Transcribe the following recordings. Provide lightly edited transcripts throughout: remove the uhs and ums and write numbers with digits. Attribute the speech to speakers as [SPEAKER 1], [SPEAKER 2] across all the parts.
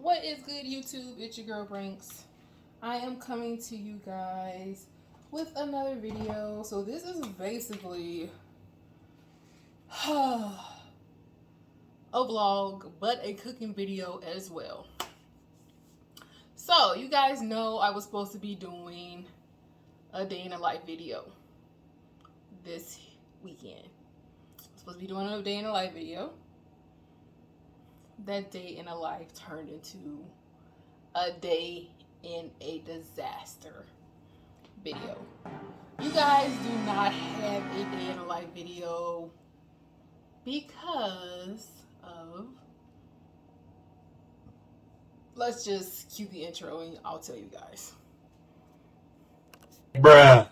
[SPEAKER 1] What is good, YouTube? It's your girl Brinks. I am coming to you guys with another video. So this is basically a vlog, but a cooking video as well. So you guys know I was supposed to be doing a day in a life video this weekend. I was supposed to be doing a day in a life video. That day in a life turned into a day in a disaster video. You guys do not have a day in a life video because of, let's just cue the intro and I'll tell you guys.
[SPEAKER 2] Bruh.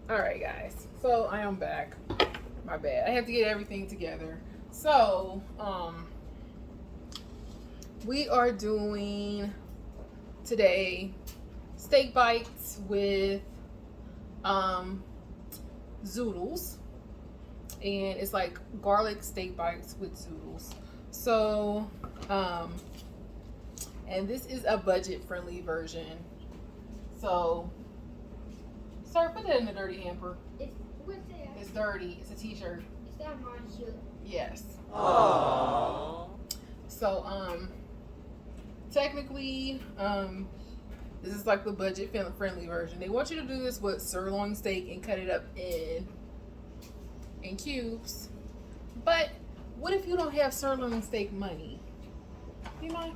[SPEAKER 1] Alright guys, so I am back. My bad. I have to get everything together. So, we are doing today steak bites with zoodles, and it's like garlic steak bites with zoodles. So and this is a budget friendly version. So sir, put that in the dirty hamper.
[SPEAKER 3] What's that?
[SPEAKER 1] It's dirty. It's a t-shirt.
[SPEAKER 3] Is that my shirt?
[SPEAKER 1] Yes.
[SPEAKER 2] Aww.
[SPEAKER 1] So technically this is like the budget friendly version. They want you to do this with sirloin steak and cut it up in cubes. But what if you don't have sirloin steak money? Do you mind?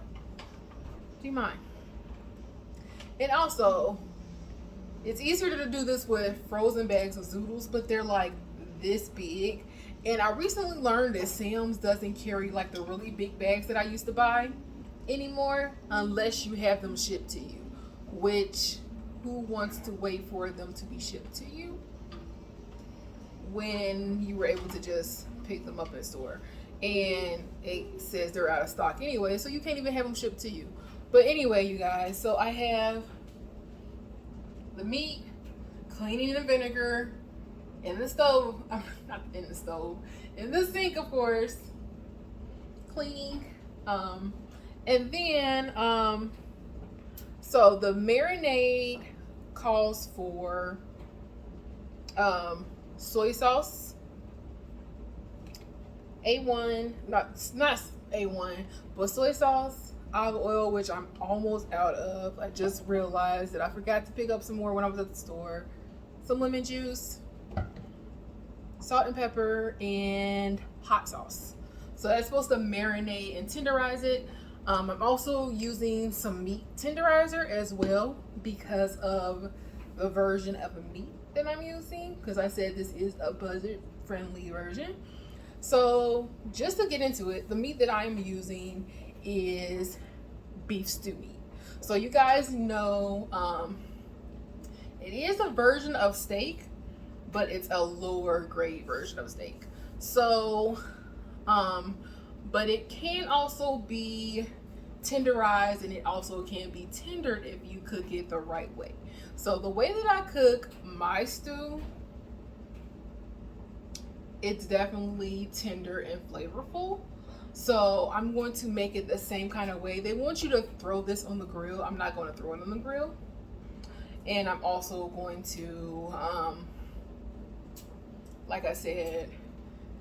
[SPEAKER 1] Do you mind? And also, it's easier to do this with frozen bags of zoodles, but they're like this big. And I recently learned that Sam's doesn't carry like the really big bags that I used to buy anymore unless you have them shipped to you. Which, who wants to wait for them to be shipped to you when you were able to just pick them up in store? And it says they're out of stock anyway, so you can't even have them shipped to you. But anyway, you guys, so I have the meat, cleaning and vinegar in the stove, not in the stove, in the sink, of course, cleaning. And then, so the marinade calls for soy sauce, A1, not A1, but soy sauce, olive oil, which I'm almost out of. I just realized that I forgot to pick up some more when I was at the store. Some lemon juice, salt and pepper, and hot sauce. So that's supposed to marinate and tenderize it. I'm also using some meat tenderizer as well because of the version of the meat that I'm using, because I said this is a budget friendly version. So just to get into it, the meat that I'm using is beef stew meat. So you guys know it is a version of steak, but it's a lower grade version of steak. So but it can also be tenderized, and it also can be tendered if you cook it the right way. So the way that I cook my stew, it's definitely tender and flavorful. So I'm going to make it the same kind of way. They want you to throw this on the grill. I'm not going to throw it on the grill. And I'm also going to, like I said,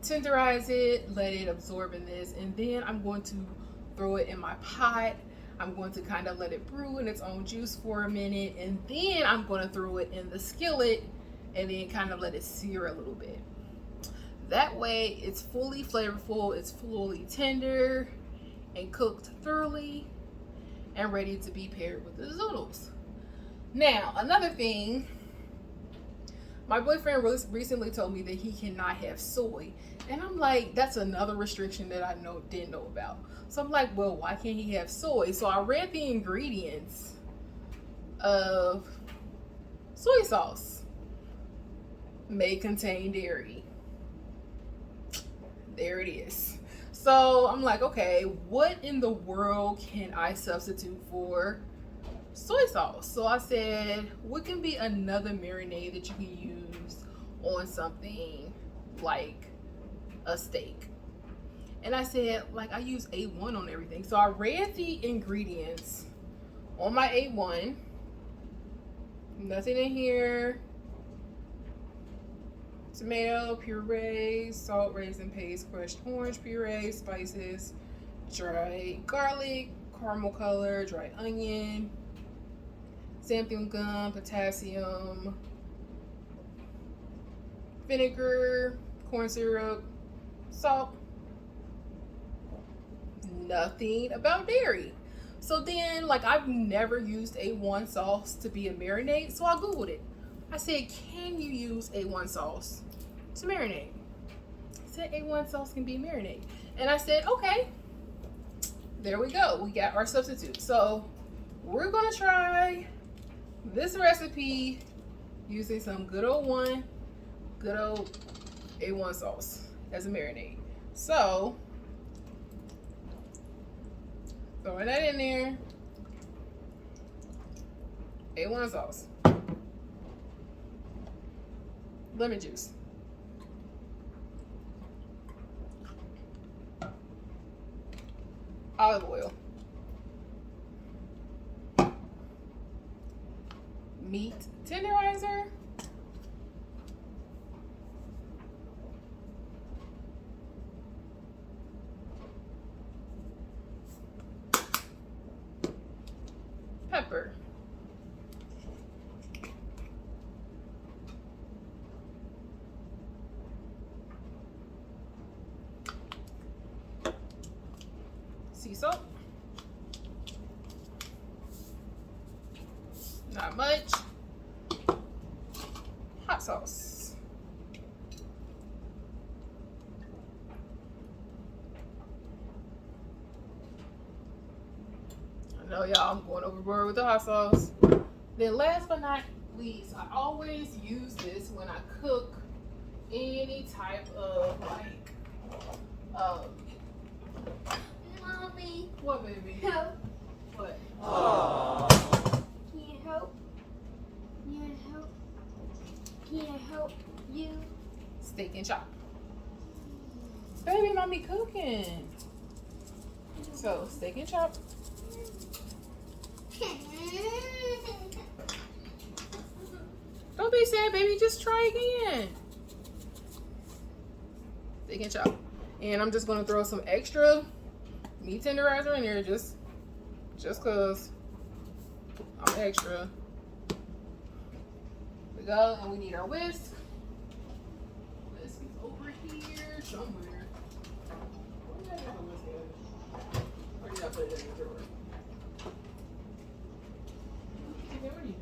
[SPEAKER 1] tenderize it, let it absorb in this, and then I'm going to throw it in my pot. I'm going to kind of let it brew in its own juice for a minute, and then I'm going to throw it in the skillet and then kind of let it sear a little bit. That way it's fully flavorful, it's fully tender and cooked thoroughly and ready to be paired with the zoodles. Now, another thing, my boyfriend recently told me that he cannot have soy. And I'm like, that's another restriction that I didn't know about. So I'm like, well, why can't he have soy? So I read the ingredients of soy sauce. May contain dairy. There it is. So I'm like, okay, what in the world can I substitute for soy sauce? So I said, what can be another marinade that you can use on something like a steak? And I said, like, I use A1 on everything. So I read the ingredients on my A1. Nothing in here. Tomato puree, salt, raisin paste, crushed orange puree, spices, dry garlic, caramel color, dry onion, xanthan gum, potassium, vinegar, corn syrup, salt. Nothing about dairy. So then, like, I've never used A1 sauce to be a marinade, so I Googled it. I said, can you use A1 sauce to marinate? It said A1 sauce can be a marinade. And I said, okay, there we go. We got our substitute. So we're gonna try this recipe using some good old A1 sauce as a marinade. So throwing that in there. A1 sauce. Lemon juice. Olive oil. Meat tenderizer. Pepper. Sea salt. Not much. Hot sauce. I know y'all, I'm going overboard with the hot sauce. Then last but not least, I always use this when I cook any type of
[SPEAKER 3] Mommy,
[SPEAKER 1] what, baby?
[SPEAKER 3] help.
[SPEAKER 1] What?
[SPEAKER 3] Can you help? Can you help? Can you help you?
[SPEAKER 1] Steak and chop. Baby, mommy cooking. So, steak and chop. Don't be sad, baby. Just try again. Steak and chop. And I'm just going to throw some extra meat tenderizer in there just because I'm extra. We go, and we need our whisk. Whisk is over here somewhere. Where did I have a whisk at? Or did I put it in the drawer? Okay, what are you doing?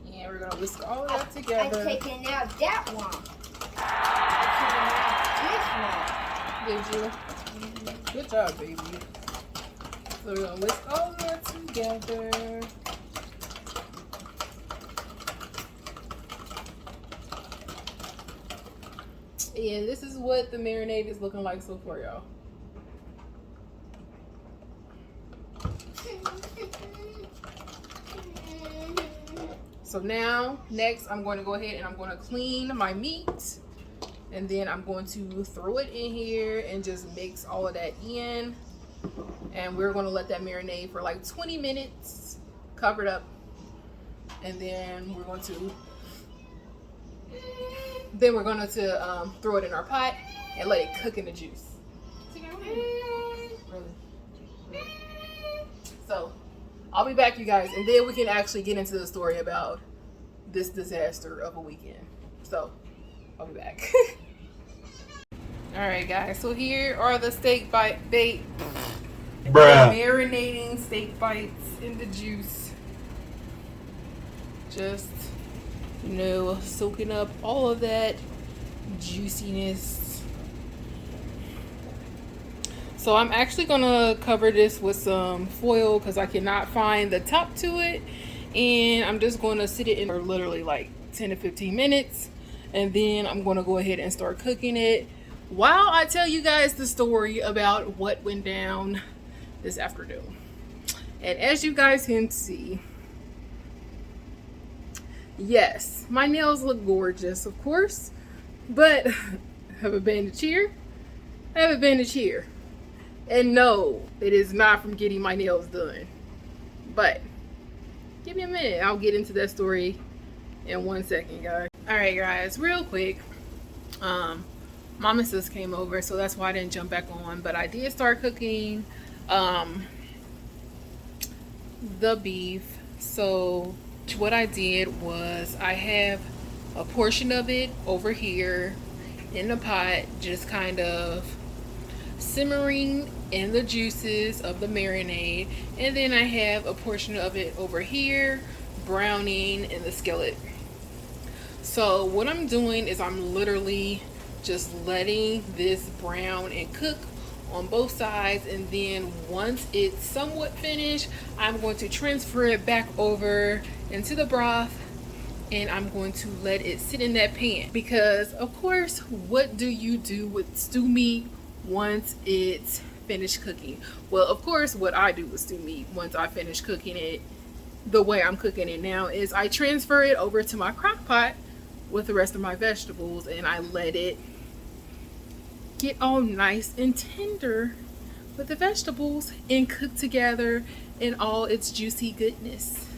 [SPEAKER 1] And we're gonna whisk all of that together.
[SPEAKER 3] I'm taking out that one. I'm taking out
[SPEAKER 1] Did you? Good job, baby. So we're gonna whisk all of that together. And this is what the marinade is looking like so far, y'all. So now, next, I'm going to go ahead and I'm going to clean my meat. And then I'm going to throw it in here and just mix all of that in. And we're going to let that marinate for like 20 minutes, covered up. And then we're going to throw it in our pot and let it cook in the juice. Really? So I'll be back, you guys, and then we can actually get into the story about this disaster of a weekend. So I'll be back. All right, guys. So here are the marinating steak bites in the juice. Just, you know, soaking up all of that juiciness. So I'm actually gonna cover this with some foil because I cannot find the top to it. And I'm just gonna sit it in for literally like 10 to 15 minutes. And then I'm gonna go ahead and start cooking it while I tell you guys the story about what went down this afternoon. And as you guys can see, yes, my nails look gorgeous, of course, but have a bandage here, I have a bandage here. And no, it is not from getting my nails done. But give me a minute, I'll get into that story in 1 second, guys. Alright guys, real quick. Mom and sis came over, so that's why I didn't jump back on. But I did start cooking the beef. So what I did was I have a portion of it over here in the pot, just kind of simmering in the juices of the marinade, and then I have a portion of it over here browning in the skillet. So what I'm doing is I'm literally just letting this brown and cook on both sides, and then once it's somewhat finished, I'm going to transfer it back over into the broth, and I'm going to let it sit in that pan. Because of course, what do you do with stew meat once it's finished cooking? Well, of course, what I do with stew meat once I finish cooking it, the way I'm cooking it now, is I transfer it over to my crock pot with the rest of my vegetables, and I let it get all nice and tender with the vegetables and cook together in all its juicy goodness.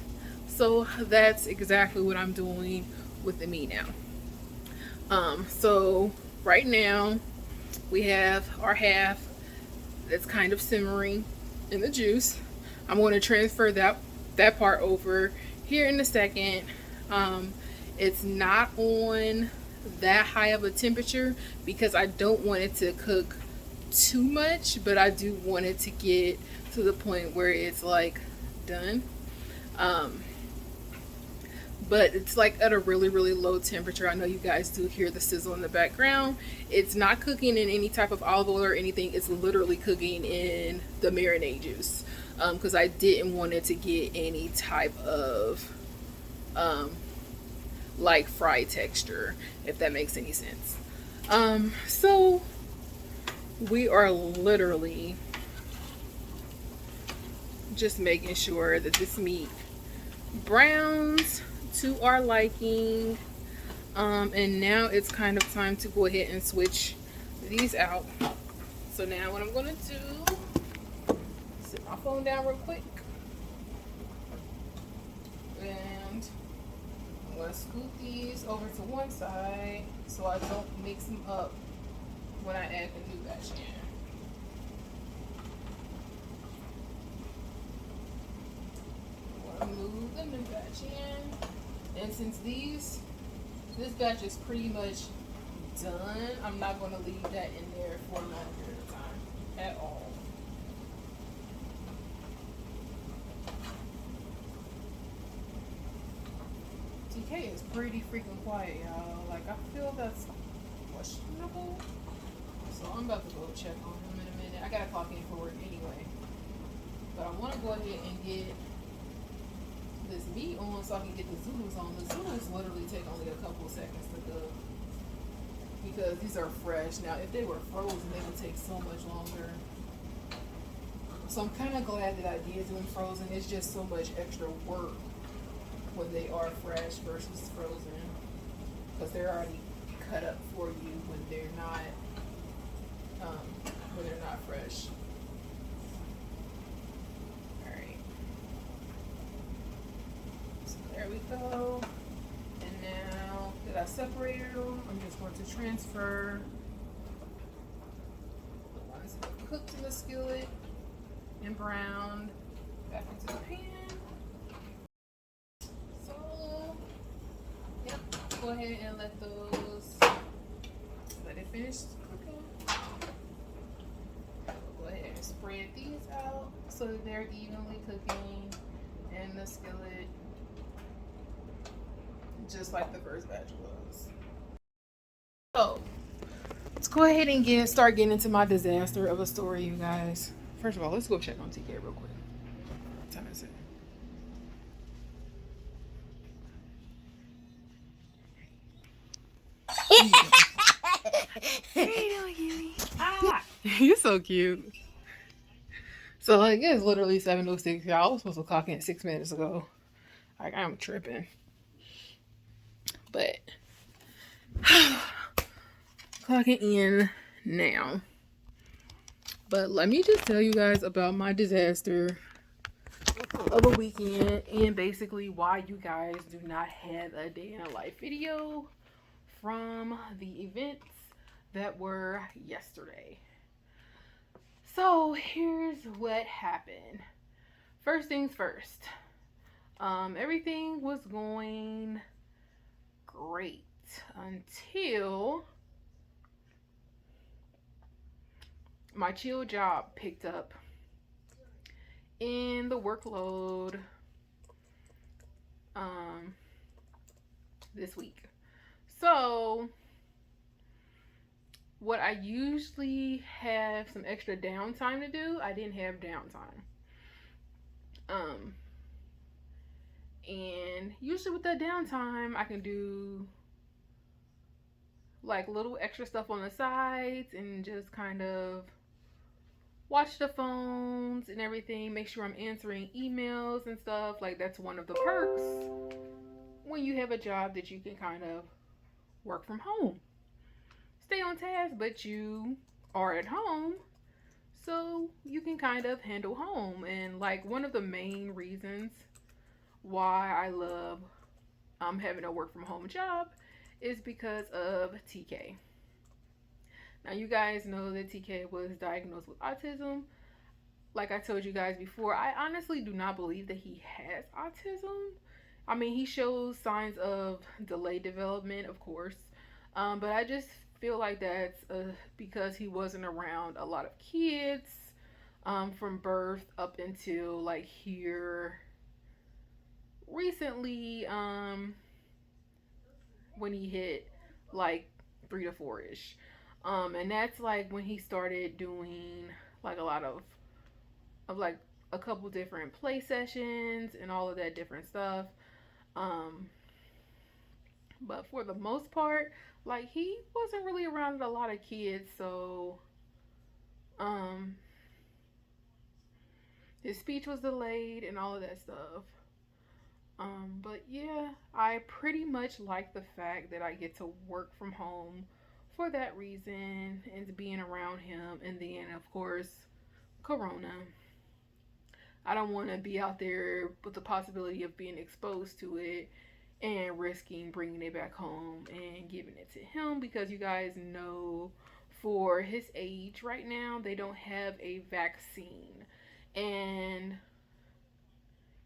[SPEAKER 1] So that's exactly what I'm doing with the meat now. So right now we have our half that's kind of simmering in the juice. I'm going to transfer that part over here in a second. It's not on that high of a temperature because I don't want it to cook too much, but I do want it to get to the point where it's like done. But it's like at a really low temperature. I know you guys do hear the sizzle in the background. It's not cooking in any type of olive oil or anything. It's literally cooking in the marinade juice, because I didn't want it to get any type of like fry texture, if that makes any sense. So we are literally just making sure that this meat browns to our liking, and now it's kind of time to go ahead and switch these out. So now what I'm gonna do, sit my phone down real quick, and I'm gonna scoop these over to one side so I don't mix them up when I add the new batch in. I'm gonna move the new batch in, and since this batch is pretty much done, I'm not gonna leave that in there for a long period of time at all. TK is pretty freaking quiet, y'all. Like, I feel that's questionable. So I'm about to go check on him in a minute. I gotta clock in for work anyway. But I wanna go ahead and get this meat on so I can get the zoodles on. The zoodles literally take only a couple of seconds to cook because these are fresh. Now, if they were frozen, they would take so much longer. So I'm kind of glad that I did them frozen. It's just so much extra work when they are fresh versus frozen, because they're already cut up for you when they're not fresh. All right. So there we go. And now that I separated them, I'm just going to transfer the ones that are cooked in the skillet and browned back into the pan. So, yep, go ahead and let it finish cooking. Go ahead and spread these out so that they're evenly cooking in the skillet. just like the first batch was. So let's go ahead and start getting into my disaster of a story, you guys. First of all, let's go check on TK real quick. What time is it? You're so cute. So like it's literally 7:06. Y'all, I was supposed to clock in 6 minutes ago. Like I'm tripping. But clocking in now. But let me just tell you guys about my disaster of a weekend and basically why you guys do not have a day in a life video from the events that were yesterday. So here's what happened. First things first. Everything was going great until my chill job picked up in the workload this week. So what I usually have some extra downtime to do, I didn't have downtime. And usually with that downtime, I can do like little extra stuff on the sides and just kind of watch the phones and everything, make sure I'm answering emails and stuff. Like that's one of the perks when you have a job that you can kind of work from home. Stay on task, but you are at home, so you can kind of handle home. And like one of the main reasons why I love having a work from home job is because of TK. Now you guys know that TK was diagnosed with autism. Like I told you guys before, I honestly do not believe that he has autism. I mean, he shows signs of delayed development, of course, but I just feel like that's because he wasn't around a lot of kids from birth up until like here recently when he hit like 3 to 4-ish. And that's like when he started doing like a lot of like a couple different play sessions and all of that different stuff. But for the most part, like he wasn't really around a lot of kids, so his speech was delayed and all of that stuff. But yeah, I pretty much like the fact that I get to work from home for that reason and being around him. And then, of course, Corona. I don't want to be out there with the possibility of being exposed to it and risking bringing it back home and giving it to him because you guys know for his age right now, they don't have a vaccine. And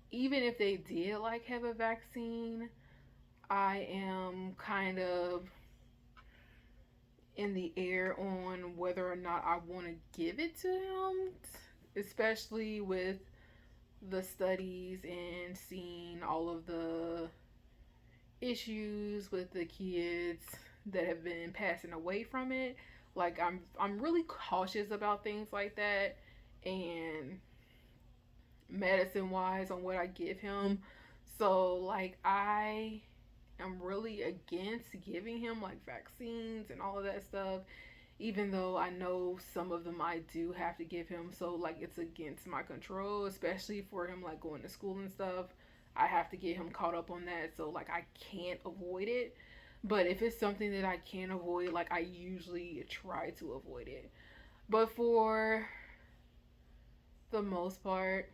[SPEAKER 1] even if they did like have a vaccine, I am kind of in the air on whether or not I want to give it to him, especially with the studies and seeing all of the issues with the kids that have been passing away from it. Like I'm really cautious about things like that and medicine wise on what I give him. So like I am really against giving him like vaccines and all of that stuff, even though I know some of them I do have to give him. So like it's against my control, especially for him like going to school and stuff. I have to get him caught up on that. So like I can't avoid it. But if it's something that I can't avoid, like I usually try to avoid it. But for the most part,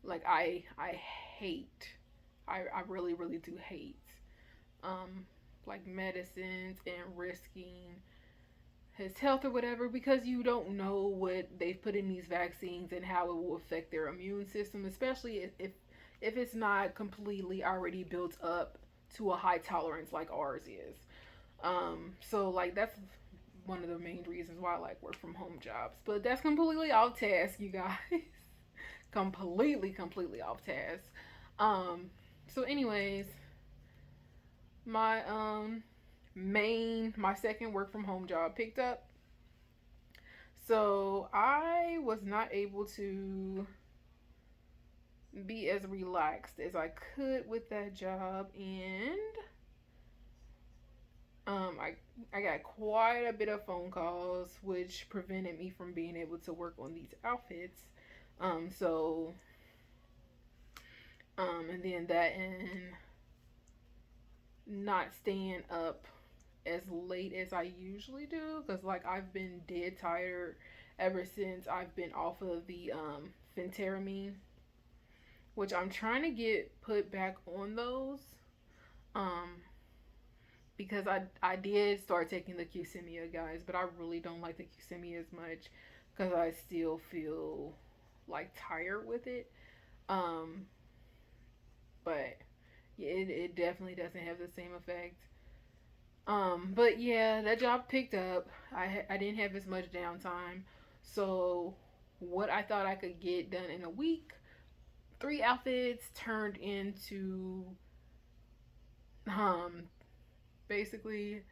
[SPEAKER 1] like I hate I really really do hate like medicines and risking his health or whatever because you don't know what they've put in these vaccines and how it will affect their immune system, especially if it's not completely already built up to a high tolerance like ours is. So like that's one of the main reasons why I like work from home jobs. But that's completely off task, you guys. Completely off task. So anyways, my my second work from home job picked up. So I was not able to be as relaxed as I could with that job, and I got quite a bit of phone calls, which prevented me from being able to work on these outfits. So and then that and not staying up as late as I usually do, because like I've been dead tired ever since I've been off of the phentermine, which I'm trying to get put back on those. Um, because I did start taking the Qsimia, guys, but I really don't like the Qsimia as much because I still feel like tired with it. Um, but yeah, it definitely doesn't have the same effect. But yeah, that job picked up. I didn't have as much downtime, so what I thought I could get done in a week, 3 outfits turned into um basically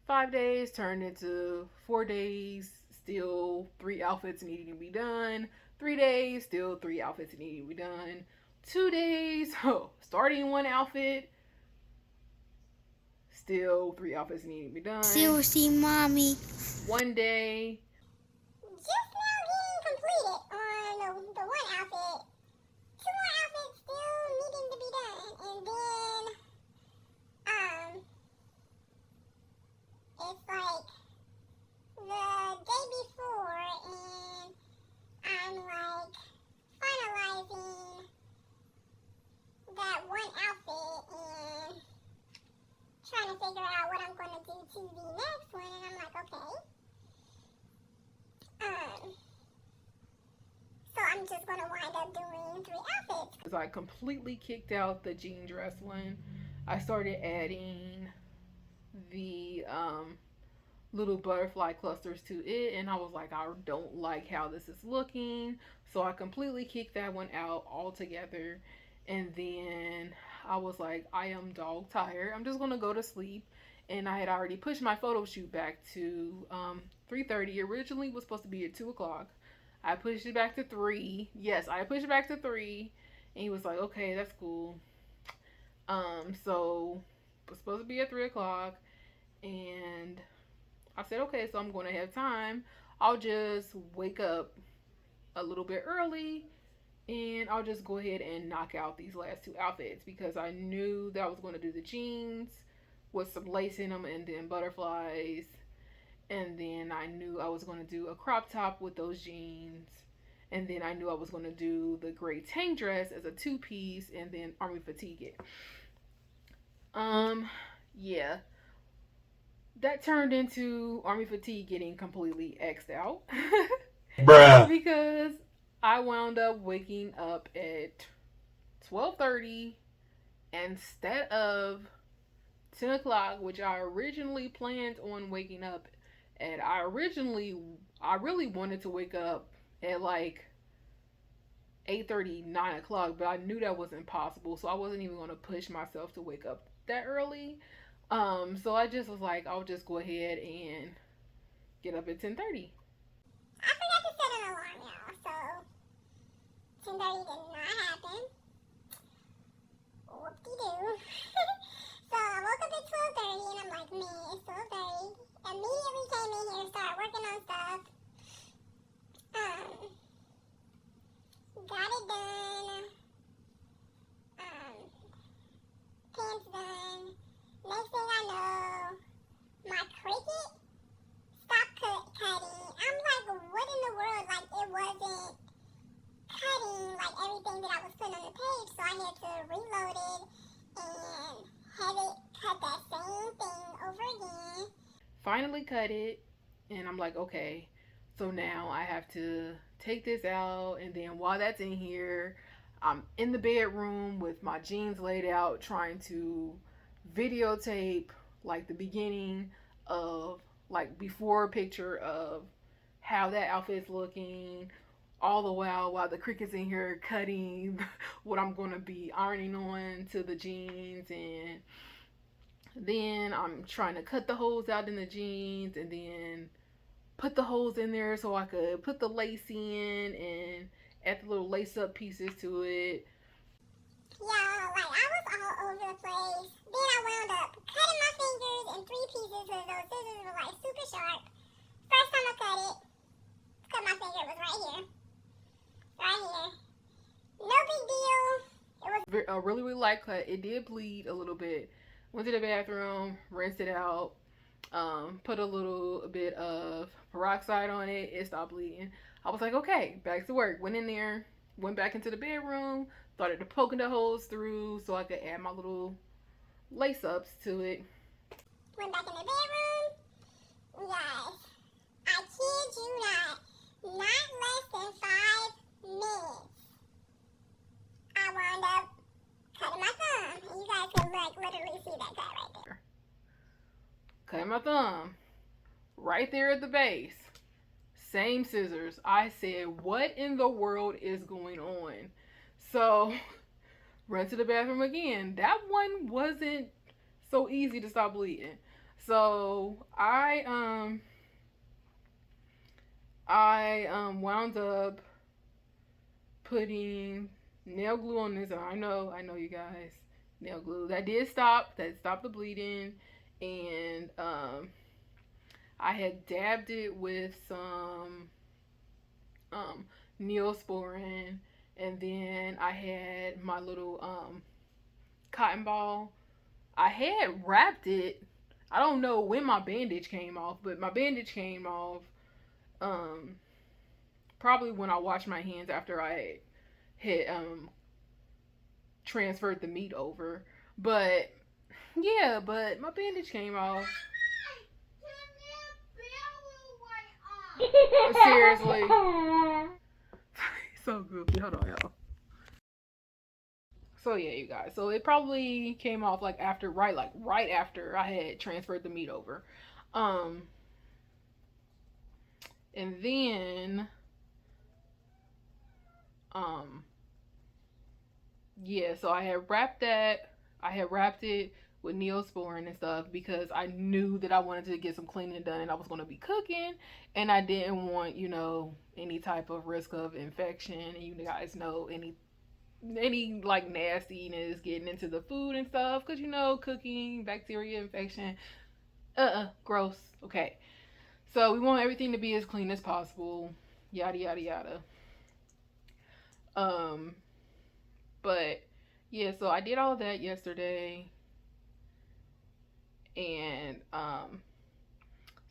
[SPEAKER 1] 5 days turned into 4 days. Still 3 outfits needing to be done. 3 days, still 3 outfits needing to be done. 2 days, starting 1 outfit, still 3 outfits needing to be done.
[SPEAKER 3] Seriously, mommy.
[SPEAKER 1] One day,
[SPEAKER 3] Just now getting completed on the one outfit. 2 more outfits still needing to be done. And then, it's like the day before, and I'm like finalizing that one outfit and trying to figure out what I'm going to do to the next one. And I'm like, okay. So I'm just going to wind up doing 3 outfits.
[SPEAKER 1] because I completely kicked out the jean dress one, I started adding the little butterfly clusters to it, and I was like, I don't like how this is looking, so I completely kicked that one out altogether. And then I was like, I am dog tired, I'm just gonna go to sleep. And I had already pushed my photo shoot back to 3:30. Originally was supposed to be at 2 o'clock. I pushed it back to 3. Yes, I pushed it back to 3, and he was like, okay, that's cool. So it was supposed to be at 3 o'clock, and I said, okay, so I'm going to have time. I'll just wake up a little bit early, and I'll just go ahead and knock out these last 2 outfits, because I knew that I was going to do the jeans with some lace in them and then butterflies. And then I knew I was going to do a crop top with those jeans. And then I knew I was going to do the gray tank dress as a 2-piece and then army fatigue it. Yeah, that turned into army fatigue getting completely X'd out. Bruh. Because I wound up waking up at 12:30 instead of 10 o'clock, which I originally planned on waking up at. I really wanted to wake up at like 8:30, 9 o'clock, but I knew that was impossible, so I wasn't even going to push myself to wake up that early. So I just was like, I'll just go ahead and get up at 10:30.
[SPEAKER 3] I forgot to set an alarm, y'all, so 10:30 did not happen. Whoop-de-doo. So I woke up at 12:30 and I'm like, man, it's 12:30. Immediately came in here, started working on stuff. Got it done. Pants done. Next thing I know, my Cricut stopped cutting. I'm like, what in the world? Like, it wasn't cutting like everything that I was putting on the page, so I had to reload it and have it cut that same thing over again.
[SPEAKER 1] Finally cut it, and I'm like, okay, so now I have to take this out, and then while that's in here, I'm in the bedroom with my jeans laid out, trying to videotape like the beginning of, like, before picture of how that outfit's looking, all the while the Cricut's in here cutting what I'm going to be ironing on to the jeans. And Then I'm trying to cut the holes out in the jeans and then put the holes in there so I could put the lace in and add the little lace up pieces to it.
[SPEAKER 3] Yeah, like I was all over the place. Then I wound up cutting my fingers in 3 pieces because those scissors were like super sharp. First time I cut my finger, it was right here. Right here. No big deal. It was
[SPEAKER 1] A really, really light cut. It did bleed a little bit. Went to the bathroom, rinsed it out, put a little bit of peroxide on it. It stopped bleeding. I was like, okay, back to work. Went in there, went back into the bedroom, started to poking the holes through so I could add my little lace ups to it.
[SPEAKER 3] went back in the bedroom. Guys, I kid you not less than 5 minutes. I wound up cutting my thumb. You guys can like literally see that cut right there.
[SPEAKER 1] Cut my thumb right there at the base. Same scissors. I said, what in the world is going on? So, run to the bathroom again. That one wasn't so easy to stop bleeding. So, I wound up putting nail glue on this. I know you guys. Nail glue. That did stop. That stopped the bleeding. And I had dabbed it with some Neosporin, and then I had my little cotton ball. I had wrapped it. I don't know when my bandage came off, but my bandage came off probably when I washed my hands after I had transferred the meat over. But yeah, but my bandage came off. Seriously. So goofy. Hold on, y'all. So yeah, you guys. So it probably came off like after right after I had transferred the meat over. And then yeah, so I had wrapped that. I had wrapped it with Neosporin and stuff because I knew that I wanted to get some cleaning done and I was going to be cooking and I didn't want, any type of risk of infection. And you guys know any like nastiness getting into the food and stuff because cooking, bacteria infection, gross. Okay. So we want everything to be as clean as possible. Yada yada yada. But yeah, so I did all of that yesterday. And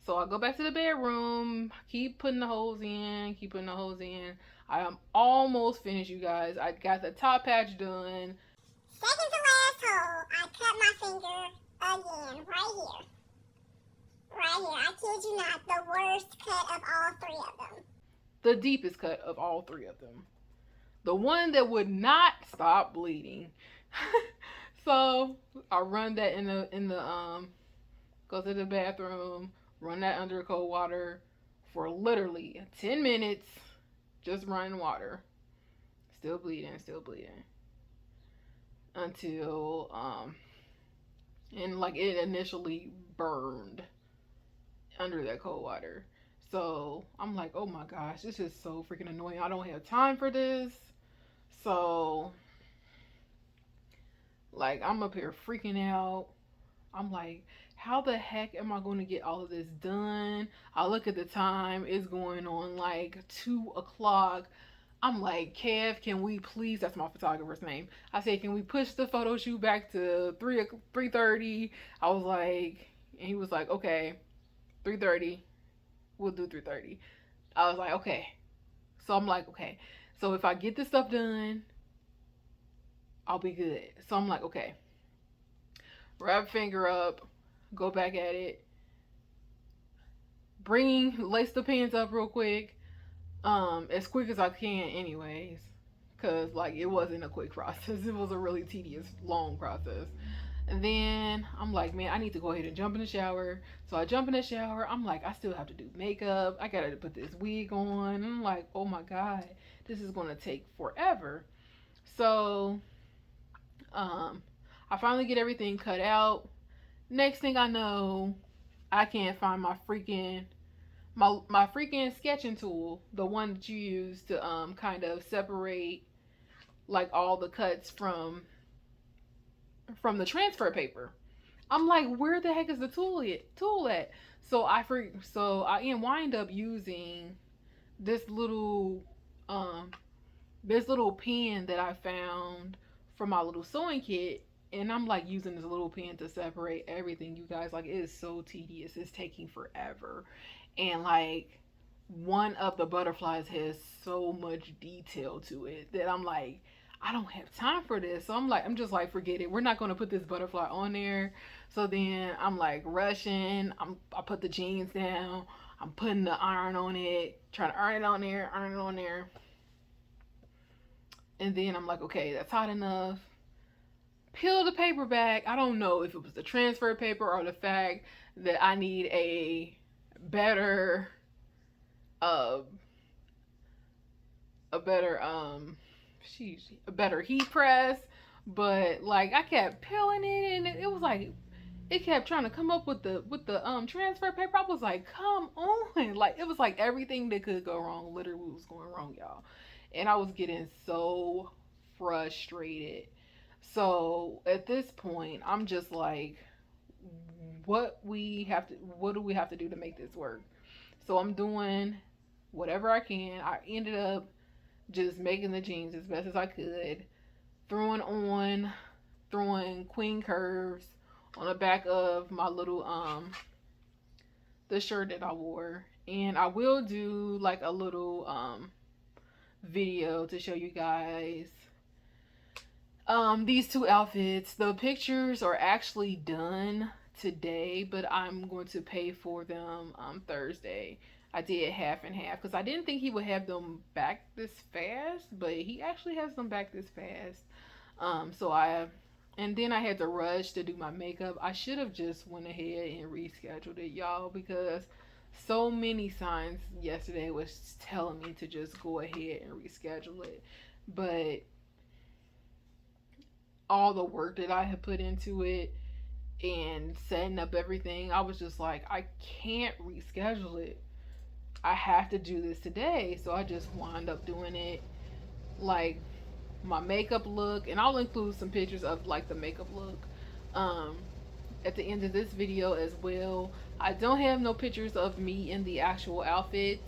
[SPEAKER 1] so I go back to the bedroom, keep putting the holes in. I am almost finished, you guys. I got the top patch done.
[SPEAKER 3] Second to last hole, I cut my finger again, right here. Right here. I kid you not, the worst cut of all 3 of them.
[SPEAKER 1] The deepest cut of all 3 of them. The one that would not stop bleeding. So I run that in the go to the bathroom, run that under cold water for literally 10 minutes, just running water. Still bleeding. Until and like it initially burned under that cold water. So I'm like, oh my gosh, this is so freaking annoying. I don't have time for this. So like I'm up here freaking out. I'm like, how the heck am I going to get all of this done? I look at the time, it's going on like 2 o'clock. I'm like, Kev, can we please, that's my photographer's name. I said, can we push the photo shoot back to 3:30? I was like, and he was like, okay, 3:30. We'll do 3:30. I was like, okay. So I'm like, okay. So if I get this stuff done, I'll be good. So I'm like, okay. Wrap finger up, go back at it. Lace the pins up real quick. As quick as I can anyways. Cause like it wasn't a quick process. It was a really tedious, long process. And then I'm like, man, I need to go ahead and jump in the shower. So I jump in the shower. I'm like, I still have to do makeup. I gotta put this wig on. And I'm like, oh my God, this is gonna take forever. So I finally get everything cut out. Next thing I know, I can't find my freaking sketching tool, the one that you use to kind of separate like all the cuts from the transfer paper. I'm like, where the heck is the tool at? So I wind up using this little um this little pen that I found from my little sewing kit, and I'm like using this little pen to separate everything. You guys, like, it is so tedious. It's taking forever, and like one of the butterflies has so much detail to it that I'm like, I don't have time for this. So I'm just like, forget it. We're not going to put this butterfly on there. So then I'm like rushing. I put the jeans down. I'm putting the iron on it, trying to iron it on there, iron it on there. And then I'm like, okay, that's hot enough. Peel the paper back. I don't know if it was the transfer paper or the fact that I need better uh a better a better heat press, but like I kept peeling it and it was like it kept trying to come up with the transfer paper. I was like, come on. Like it was like everything that could go wrong literally was going wrong, y'all. And I was getting so frustrated. So at this point, I'm just like, what do we have to do to make this work? So I'm doing whatever I can. I ended up just making the jeans as best as I could, throwing queen curves on the back of my little the shirt that I wore. And I will do like a little video to show you guys these two outfits. The pictures are actually done today, but I'm going to pay for them Thursday. I did half and half because I didn't think he would have them back this fast, but he actually has them back this fast. And then I had to rush to do my makeup. I should have just went ahead and rescheduled it, y'all, because so many signs yesterday was telling me to just go ahead and reschedule it. But all the work that I had put into it and setting up everything, I was just like, I can't reschedule it. I have to do this today. So I just wound up doing it. Like my makeup look, and I'll include some pictures of like the makeup look at the end of this video as well. I don't have no pictures of me in the actual outfits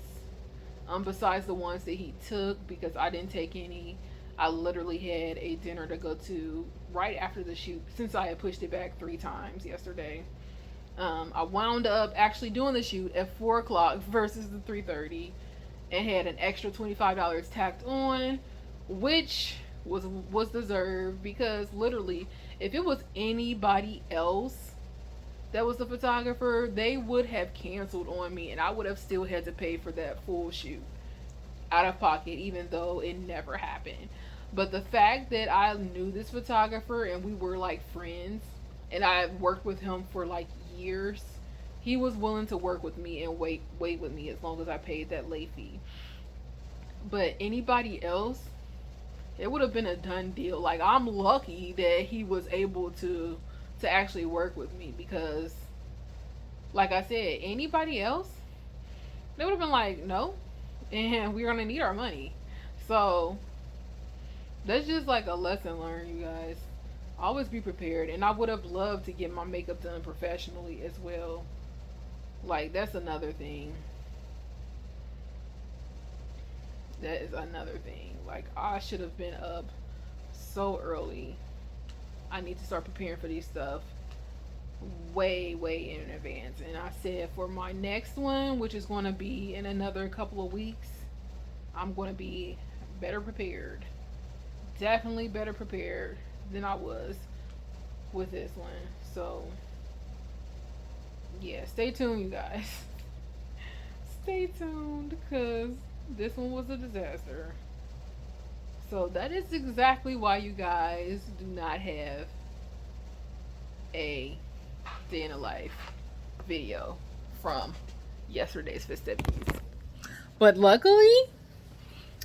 [SPEAKER 1] besides the ones that he took because I didn't take any. I literally had a dinner to go to right after the shoot since I had pushed it back 3 times yesterday. I wound up actually doing the shoot at 4 o'clock versus the 3:30 and had an extra $25 tacked on, which was deserved because literally if it was anybody else that was the photographer, they would have canceled on me and I would have still had to pay for that full shoot out of pocket, even though it never happened. But the fact that I knew this photographer and we were like friends and I worked with him for like years, he was willing to work with me and wait with me as long as I paid that late fee. But anybody else, it would have been a done deal. Like I'm lucky that he was able to actually work with me because like I said, anybody else, they would have been like, no, and we're gonna need our money. So that's just like a lesson learned, you guys. Always be prepared. And I would have loved to get my makeup done professionally as well. Like that's another thing. That is another thing. Like I should have been up so early. I need to start preparing for these stuff way in advance. And I said for my next one, which is going to be in another couple of weeks, I'm going to be better prepared. Definitely better prepared than I was with this one. So yeah, stay tuned, you guys. Stay tuned because this one was a disaster. So that is exactly why you guys do not have a day in a life video from yesterday's festivities. But luckily,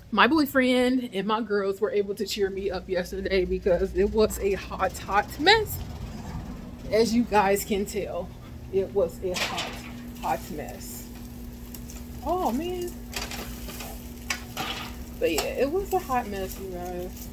[SPEAKER 1] my boyfriend and my girls were able to cheer me up yesterday because it was a hot mess. As you guys can tell, it was a hot mess. Oh man. But yeah, it was a hot mess, you guys.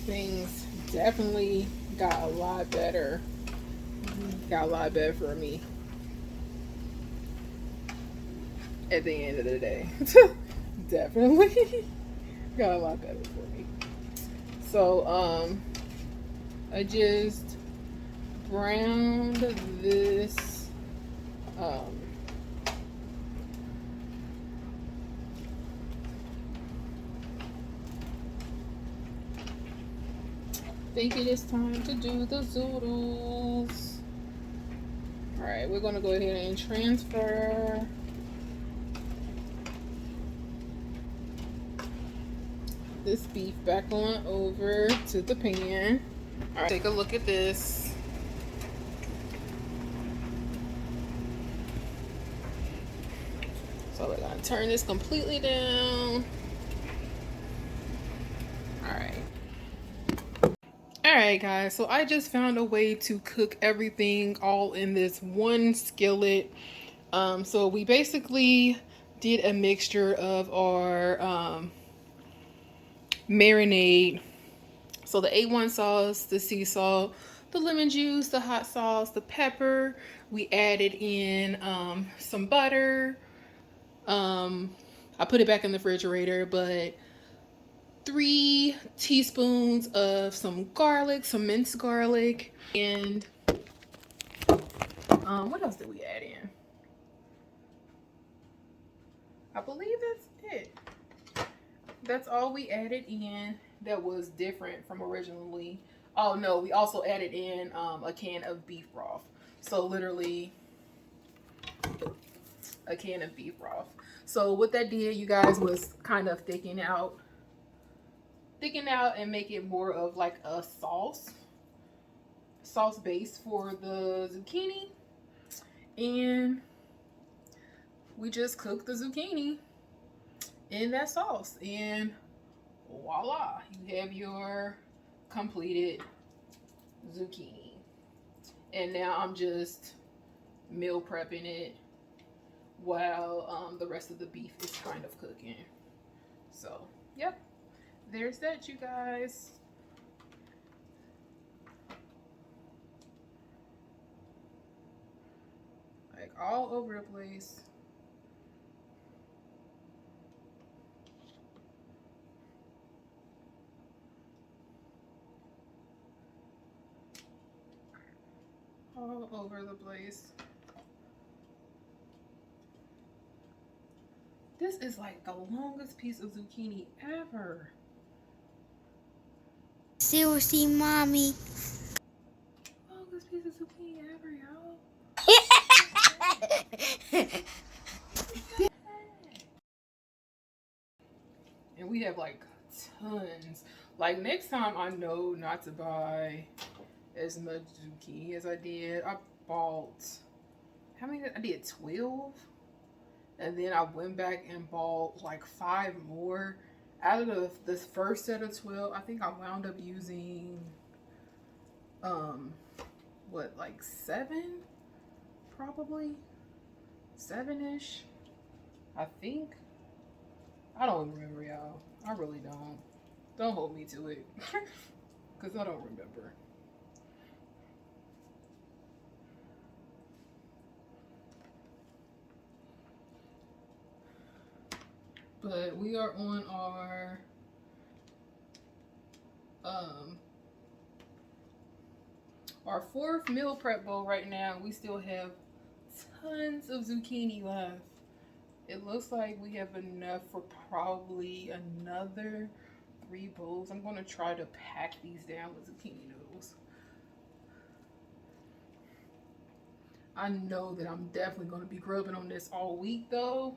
[SPEAKER 1] Things definitely got a lot better. Got a lot better for me at the end of the day. Definitely got a lot better for me. So I just browned this um think it is time to do the zoodles. All right, we're gonna go ahead and transfer this beef back on over to the pan. All right, take a look at this. So we're gonna turn this completely down. All right. All right, guys. So I just found a way to cook everything all in this one skillet. So we basically did a mixture of our marinade. So the A1 sauce, the sea salt, the lemon juice, the hot sauce, the pepper. We added in some butter. I put it back in the refrigerator, but 3 teaspoons of some garlic, some minced garlic, and what else did we add in? I believe that's it. That's all we added in that was different from originally. Oh no, we also added in a can of beef broth. So literally a can of beef broth. So what that did, you guys, was kind of thicken out and make it more of like a sauce base for the zucchini. And we just cooked the zucchini in that sauce, and voila, you have your completed zucchini. And now I'm just meal prepping it while the rest of the beef is kind of cooking. So yep, there's that, you guys. Like all over the place. All over the place. This is like the longest piece of zucchini ever.
[SPEAKER 3] Seriously, mommy.
[SPEAKER 1] Longest piece of zucchini ever, y'all. And we have like tons. Like next time I know not to buy as much zucchini as I did. I bought, how many? I did 12. And then I went back and bought like 5 more. Out of this first set of 12, I think I wound up using what, like 7? Probably 7-ish. I think. I don't remember, y'all. I really don't. Don't hold me to it. Because I don't remember. But we are on our 4th meal prep bowl right now. We still have tons of zucchini left. It looks like we have enough for probably another 3 bowls. I'm going to try to pack these down with zucchini noodles. I know that I'm definitely going to be grubbing on this all week though.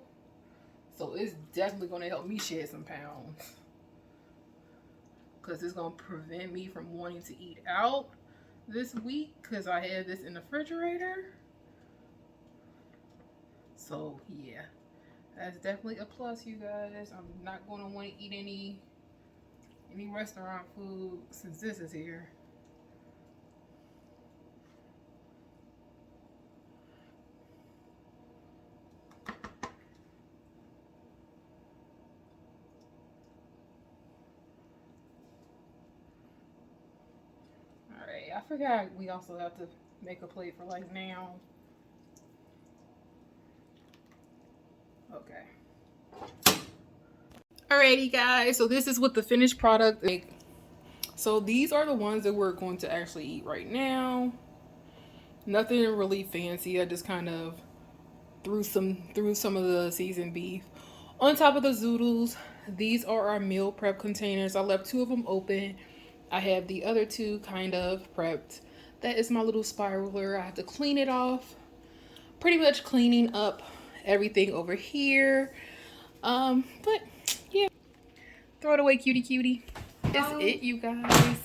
[SPEAKER 1] So it's definitely going to help me shed some pounds. Because it's going to prevent me from wanting to eat out this week. Because I have this in the refrigerator. So yeah. That's definitely a plus, you guys. I'm not going to want to eat any restaurant food since this is here. Alright, I forgot we also have to make a plate for like now. Okay. Alrighty guys, so this is what the finished product is. So these are the ones that we're going to actually eat right now. Nothing really fancy. I just kind of threw some of the seasoned beef on top of the zoodles. These are our meal prep containers. I left 2 of them open. I have the other 2 kind of prepped. That is my little spiraler. I have to clean it off. Pretty much cleaning up everything over here. But yeah, throw it away, cutie cutie. That's it, you guys.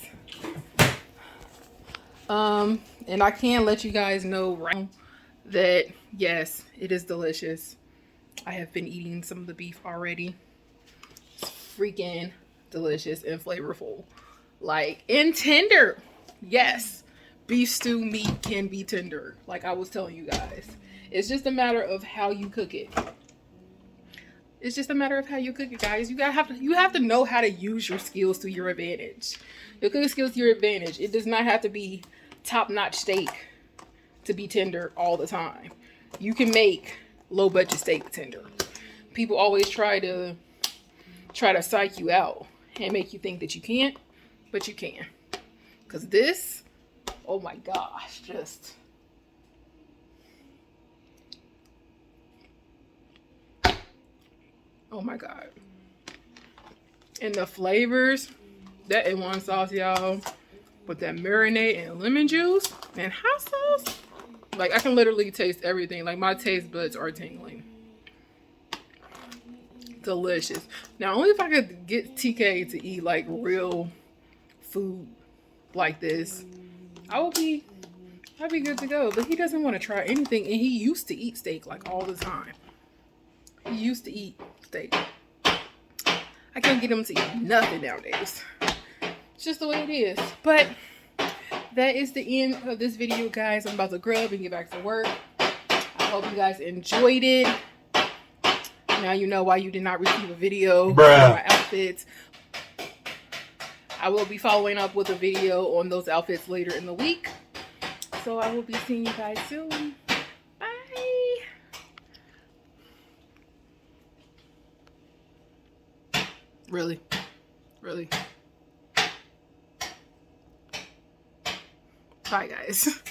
[SPEAKER 1] And I can let you guys know right now that yes, it is delicious. I have been eating some of the beef already. It's freaking delicious and flavorful. Like, and tender. Yes, beef stew meat can be tender. Like I was telling you guys. It's just a matter of how you cook it. It's just a matter of how you cook it, guys. You have to know how to use your skills to your advantage. Your cooking skills to your advantage. It does not have to be top-notch steak to be tender all the time. You can make low-budget steak tender. People always try to psych you out and make you think that you can't, but you can. Because this, oh my gosh, just... oh my god. And the flavors, that A1 sauce, y'all, with that marinade and lemon juice and hot sauce, like I can literally taste everything. Like my taste buds are tingling. Delicious. Now only if I could get TK to eat like real food like this, I'd be good to go. But he doesn't want to try anything, and he used to eat steak like all the time. He used to eat steak. I can't get him to eat nothing nowadays. It's just the way it is. But that is the end of this video, guys. I'm about to grub and get back to work. I hope you guys enjoyed it. Now you know why you did not receive a video of my outfits. I will be following up with a video on those outfits later in the week. So I will be seeing you guys soon. Bye. Really? Really? Bye, guys.